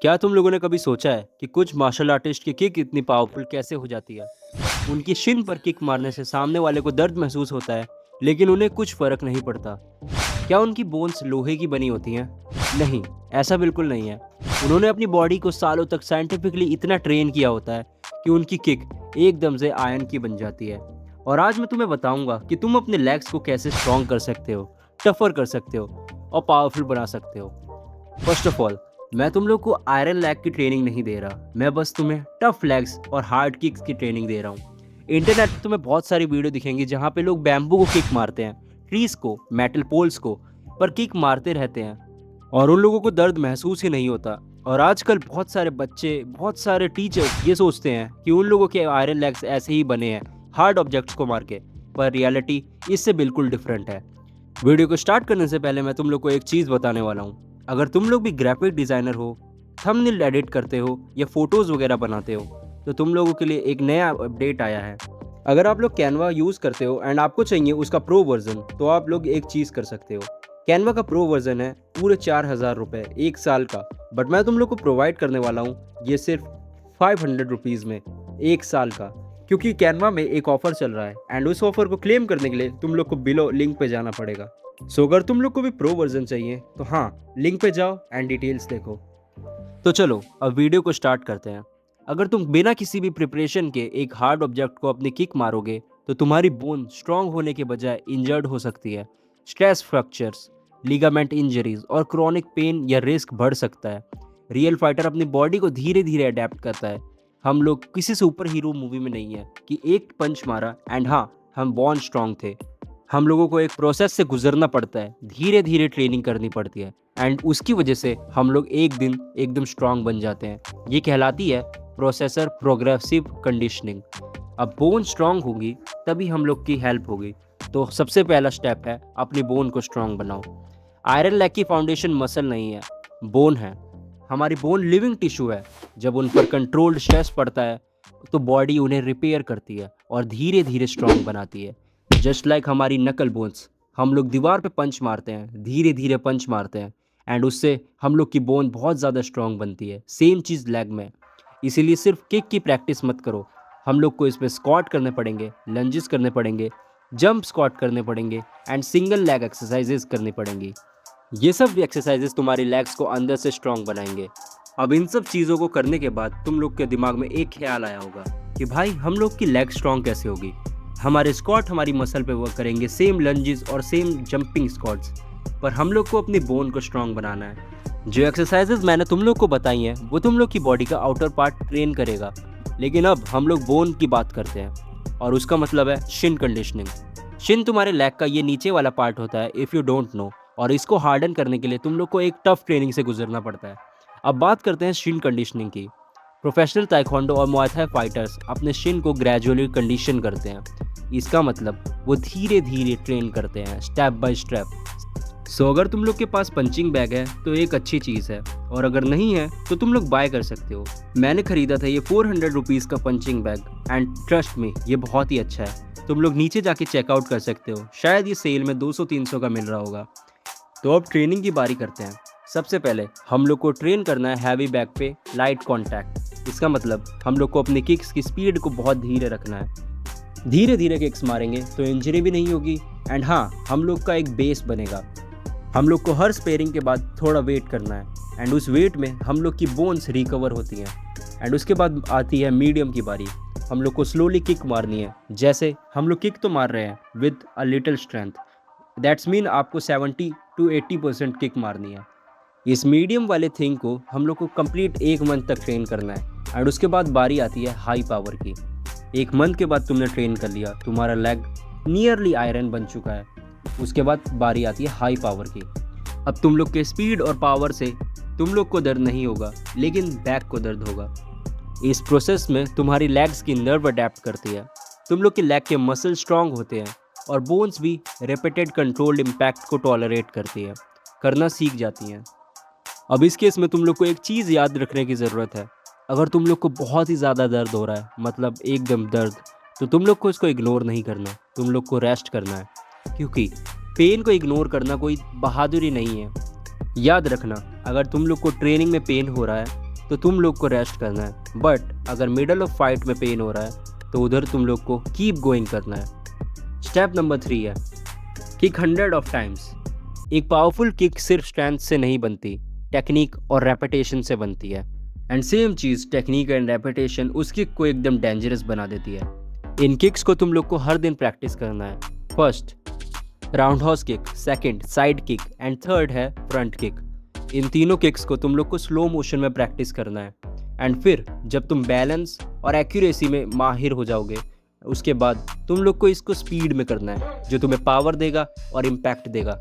क्या तुम लोगों ने कभी सोचा है कि कुछ मार्शल आर्टिस्ट की किक इतनी पावरफुल कैसे हो जाती है? उनकी शिन पर किक मारने से सामने वाले को दर्द महसूस होता है, लेकिन उन्हें कुछ फर्क नहीं पड़ता। क्या उनकी बोन्स लोहे की बनी होती हैं? नहीं, ऐसा बिल्कुल नहीं है। उन्होंने अपनी बॉडी को सालों तक साइंटिफिकली इतना ट्रेन किया होता है कि उनकी किक एकदम से आयरन की बन जाती है। और आज मैं तुम्हें बताऊंगा कि तुम अपने लेग्स को कैसे स्ट्रॉन्ग कर सकते हो, टफर कर सकते हो और पावरफुल बना सकते हो। फर्स्ट ऑफ ऑल, मैं तुम लोग को आयरन लेग की ट्रेनिंग नहीं दे रहा, मैं बस तुम्हें टफ लेग्स और हार्ड किक्स की ट्रेनिंग दे रहा हूँ। इंटरनेट पे तुम्हें बहुत सारी वीडियो दिखेंगी जहाँ पे लोग बैम्बू को किक मारते हैं, ट्रीज को, मेटल पोल्स को, पर किक मारते रहते हैं और उन लोगों को दर्द महसूस ही नहीं होता। और आजकल बहुत सारे बच्चे, बहुत सारे टीचर्स ये सोचते हैं कि उन लोगों के आयरन लेग्स ऐसे ही बने हैं हार्ड ऑब्जेक्ट्स को मार के, पर रियलिटी इससे बिल्कुल डिफरेंट है। वीडियो को स्टार्ट करने से पहले मैं तुम लोग को एक चीज़ बताने वाला हूँ। अगर तुम लोग भी ग्राफिक डिज़ाइनर हो, थंबनेल एडिट करते हो या फोटोज़ वगैरह बनाते हो, तो तुम लोगों के लिए एक नया अपडेट आया है। अगर आप लोग कैनवा यूज़ करते हो एंड आपको चाहिए उसका प्रो वर्जन, तो आप लोग एक चीज़ कर सकते हो। कैनवा का प्रो वर्जन है पूरे 4000 रुपये 1 साल का, बट मैं तुम लोग को प्रोवाइड करने वाला हूँ ये सिर्फ 500 रुपीज़ में 1 साल का, क्योंकि कैनवा में एक ऑफर चल रहा है एंड उस ऑफर को क्लेम करने के लिए तुम लोग को बिलो लिंक पे जाना पड़ेगा। सो अगर तुम लोग को भी प्रो वर्जन चाहिए तो हाँ, लिंक पे जाओ एंड डिटेल्स देखो। तो चलो अब वीडियो को स्टार्ट करते हैं। अगर तुम बिना किसी भी प्रिपरेशन के एक हार्ड ऑब्जेक्ट को अपनी किक मारोगे तो तुम्हारी बोन स्ट्रांग होने के बजाय इंजर्ड हो सकती है। स्ट्रेस फ्रैक्चर्स, लिगामेंट इंजरीज और क्रॉनिक पेन या रिस्क बढ़ सकता है। रियल फाइटर अपनी बॉडी को धीरे धीरे अडेप्ट करता है। हम लोग किसी सुपर हीरो मूवी में नहीं है कि एक पंच मारा एंड हाँ, हम बॉर्न स्ट्रांग थे। हम लोगों को एक प्रोसेस से गुजरना पड़ता है, धीरे धीरे ट्रेनिंग करनी पड़ती है एंड उसकी वजह से हम लोग एक दिन एकदम स्ट्रांग बन जाते हैं। ये कहलाती है प्रोसेसर प्रोग्रेसिव कंडीशनिंग। अब बोन स्ट्रांग होगी तभी हम लोग की हेल्प होगी। तो सबसे पहला स्टेप है अपनी बोन को स्ट्रांग बनाओ। आयरन लेग की फाउंडेशन मसल नहीं है, बोन है। हमारी बोन लिविंग टिश्यू है। जब उन पर कंट्रोल्ड स्ट्रेस पड़ता है तो बॉडी उन्हें रिपेयर करती है और धीरे धीरे स्ट्रांग बनाती है। जस्ट लाइक हमारी नकल बोन्स, हम लोग दीवार पे पंच मारते हैं, धीरे धीरे पंच मारते हैं एंड उससे हम लोग की बोन बहुत ज़्यादा स्ट्रांग बनती है। सेम चीज़ लेग में। इसीलिए सिर्फ किक की प्रैक्टिस मत करो, हम लोग को इस पे स्क्वाट करने पड़ेंगे, लंजेस करने पड़ेंगे, जंप स्क्वाट करने पड़ेंगे एंड सिंगल लेग एक्सरसाइजेज करनी पड़ेंगी। ये सब एक्सरसाइजेस तुम्हारी लेग्स को अंदर से स्ट्रांग बनाएंगे। अब इन सब चीज़ों को करने के बाद तुम लोग के दिमाग में एक ख्याल आया होगा कि भाई हम लोग की लेग स्ट्रांग कैसे होगी। हमारे स्क्वाट हमारी मसल पे वर्क करेंगे, सेम लंजेस और सेम जंपिंग स्क्वाट्स, पर हम लोग को अपनी बोन को स्ट्रांग बनाना है। जो एक्सरसाइजेज मैंने तुम लोग को बताई हैं वो तुम लोग की बॉडी का आउटर पार्ट ट्रेन करेगा, लेकिन अब हम लोग बोन की बात करते हैं और उसका मतलब है शिन कंडीशनिंग। शिन तुम्हारे लेग का ये नीचे वाला पार्ट होता है, इफ़ यू डोंट नो, और इसको हार्डन करने के लिए तुम लोग को एक टफ ट्रेनिंग से गुजरना पड़ता है। अब बात करते हैं शिन कंडीशनिंग की। प्रोफेशनल ताइक्वांडो और मुआय थाई फाइटर्स अपने शिन को ग्रेजुअली कंडीशन करते हैं। इसका मतलब वो धीरे धीरे ट्रेन करते हैं, स्टेप बाय स्टेप। सो अगर तुम लोग के पास पंचिंग बैग है तो एक अच्छी चीज़ है, और अगर नहीं है तो तुम लोग बाय कर सकते हो। मैंने खरीदा था ये 400 रुपीज़ का punching bag and trust me ये बहुत ही अच्छा है। तुम लोग नीचे जाके चेकआउट कर सकते हो, शायद ये सेल में 200-300 का मिल रहा होगा। तो अब ट्रेनिंग की बारी करते हैं। सबसे पहले हम लोग को ट्रेन करना है हैवी बैग पे लाइट कॉन्टैक्ट। इसका मतलब हम लोग को अपनी किक्स की स्पीड को बहुत धीरे रखना है। धीरे धीरे किक्स मारेंगे तो इंजरी भी नहीं होगी एंड हाँ, हम लोग का एक बेस बनेगा। हम लोग को हर स्पेयरिंग के बाद थोड़ा वेट करना है एंड उस वेट में हम लोग की बोन्स रिकवर होती हैं एंड उसके बाद आती है मीडियम की बारी। हम लोग को स्लोली किक मारनी है। जैसे हम लोग किक तो मार रहे हैं with a little strength, that's mean आपको 70 to 80% किक मारनी है। इस मीडियम वाले थिंग को हम लोग को कंप्लीट 1 मंथ तक ट्रेन करना है एंड उसके बाद बारी आती है हाई पावर की। 1 मंथ के बाद तुमने ट्रेन कर लिया, तुम्हारा लेग नियरली आयरन बन चुका है। उसके बाद बारी आती है हाई पावर की। अब तुम लोग के स्पीड और पावर से तुम लोग को दर्द नहीं होगा, लेकिन बैक को दर्द होगा। इस प्रोसेस में तुम्हारी लेग्स की नर्व अडेप्ट करती है। तुम लोग के लेग के मसल स्ट्रांग होते हैं और बोन्स भी रिपीटेड कंट्रोल्ड इम्पैक्ट को टॉलरेट करती है, करना सीख जाती हैं। अब इस केस में तुम लोग को एक चीज़ याद रखने की ज़रूरत है। अगर तुम लोग को बहुत ही ज़्यादा दर्द हो रहा है, मतलब एकदम दर्द, तो तुम लोग को इसको इग्नोर नहीं करना, तुम लोग को रेस्ट करना है, क्योंकि पेन को इग्नोर करना कोई बहादुरी नहीं है। याद रखना, अगर तुम लोग को ट्रेनिंग में पेन हो रहा है तो तुम लोग को रेस्ट करना है, बट अगर मिडल ऑफ फाइट में पेन हो रहा है तो उधर तुम लोग को कीप गोइंग करना है। स्टेप नंबर 3 है किक 100 ऑफ टाइम्स। एक पावरफुल किक सिर्फ स्ट्रेंथ से नहीं बनती, टेक्निक और रेपिटेशन से बनती है। And same cheese technique and repetition उस किक को एकदम डेंजरस बना देती है। इन किक्स को तुम लोग को हर दिन प्रैक्टिस करना है। First round horse kick, second side kick and third है फ्रंट किक। इन तीनों किक्स को तुम लोग को स्लो मोशन में प्रैक्टिस करना है। एंड फिर जब तुम बैलेंस और एक्यूरेसी में माहिर हो जाओगे, उसके बाद तुम लोग को इसको स्पीड में करना है, जो तुम्हें पावर देगा और इम्पैक्ट देगा।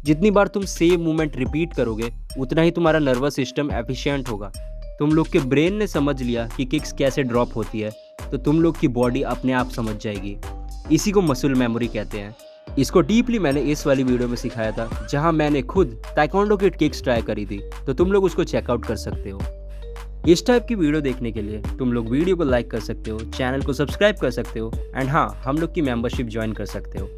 जितनी बार तुम सेम मूवमेंट रिपीट करोगे, उतना ही तुम्हारा नर्वस सिस्टम एफिशिएंट होगा। तुम लोग के ब्रेन ने समझ लिया कि किक्स कैसे ड्रॉप होती है, तो तुम लोग की बॉडी अपने आप समझ जाएगी। इसी को मसल मेमोरी कहते हैं। इसको डीपली मैंने इस वाली वीडियो में सिखाया था, जहां मैंने खुद ताइक्वांडो की किक्स ट्राई करी थी, तो तुम लोग उसको चेकआउट कर सकते हो। इस टाइप की वीडियो देखने के लिए तुम लोग वीडियो को लाइक कर सकते हो, चैनल को सब्सक्राइब कर सकते हो एंड हाँ, हम लोग की मेंबरशिप ज्वाइन कर सकते हो।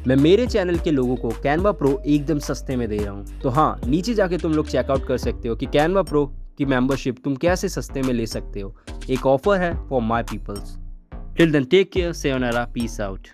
मैं मेरे चैनल के लोगों को कैनवा प्रो एकदम सस्ते में दे रहा हूँ, तो हाँ, नीचे जाके तुम लोग चेकआउट कर सकते हो कि कैनवा प्रो की मेंबरशिप तुम कैसे सस्ते में ले सकते हो। एक ऑफर है for my peoples. Till then take care, sayonara, peace out.